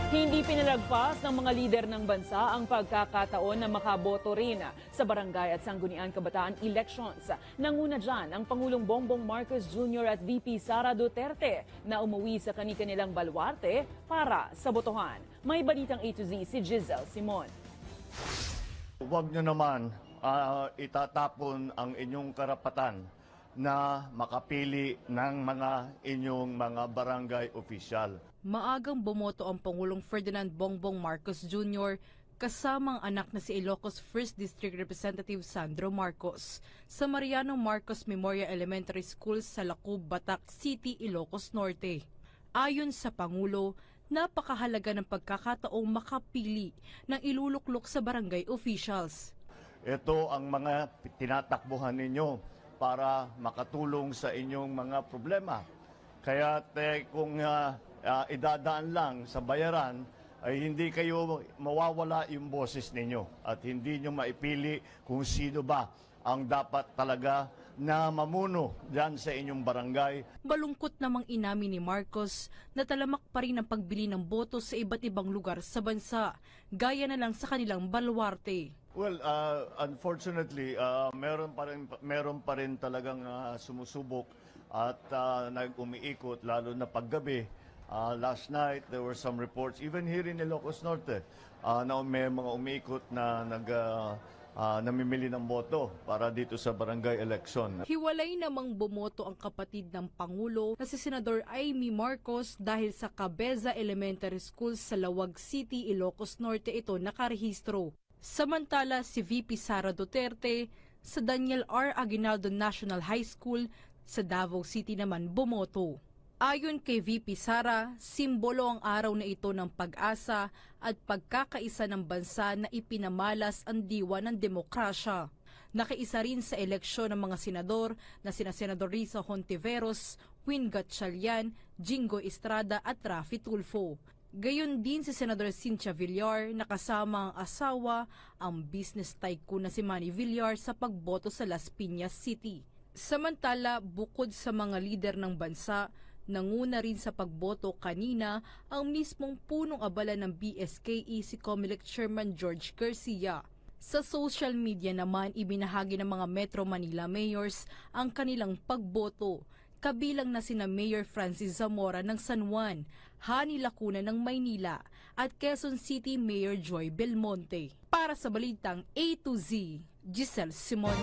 Hindi pinalagpas ng mga lider ng bansa ang pagkakataon na makaboto rin sa barangay at sangguniang kabataan elections. Nanguna dyan ang Pangulong Bongbong Marcos Jr. at VP Sara Duterte na umuwi sa kani-kanilang baluarte para sa botohan. May balitang A to Z si Giselle Simon. Huwag nyo naman itatapon ang inyong karapatan na makapili ng inyong mga barangay opisyal. Maagang bumoto ang Pangulong Ferdinand Bongbong Marcos Jr. kasamang anak na si Ilocos 1st District Representative Sandro Marcos sa Mariano Marcos Memorial Elementary School sa Lacub, Batac City, Ilocos Norte. Ayon sa Pangulo, napakahalaga ng pagkakataong makapili ng iluluklok sa barangay officials. Ito ang mga tinatakbuhan ninyo para makatulong sa inyong mga problema. Kaya kung idadaan lang sa bayaran, ay hindi kayo mawawala yung boses ninyo at hindi nyo maipili kung sino ba ang dapat talaga na mamuno dyan sa inyong barangay. Malungkot namang inamin ni Marcos na talamak pa rin ang pagbili ng boto sa iba't ibang lugar sa bansa, gaya na lang sa kanilang baluarte. Well, unfortunately, meron pa rin talagang sumusubok at nag-umiikot lalo na paggabi. Last night, there were some reports, even here in Ilocos Norte, na may mga umiikot na namimili ng boto para dito sa barangay election. Hiwalay namang bumoto ang kapatid ng Pangulo na si Senador Amy Marcos dahil sa Cabeza Elementary School sa Lawag City, Ilocos Norte ito nakarehistro. Samantala, si VP Sara Duterte sa Daniel R. Aguinaldo National High School sa Davao City naman bumoto. Ayon kay VP Sara, simbolo ang araw na ito ng pag-asa at pagkakaisa ng bansa na ipinamalas ang diwa ng demokrasya. Nakaisa rin sa eleksyon ng mga senador na sina Senador Risa Hontiveros, Win Gatchalian, Jingo Estrada at Raffy Tulfo. Gayon din si Senador Cynthia Villar na kasama ang asawa, ang business tycoon na si Manny Villar sa pagboto sa Las Piñas City. Samantala, bukod sa mga lider ng bansa, nanguna rin sa pagboto kanina ang mismong punong abala ng BSKE si COMELEC Chairman George Garcia. Sa social media naman, ibinahagi ng mga Metro Manila mayors ang kanilang pagboto. Kabilang na sina Mayor Francis Zamora ng San Juan, Hani Lacuna ng Maynila at Quezon City Mayor Joy Belmonte. Para sa balitang A to Z, Giselle Simon.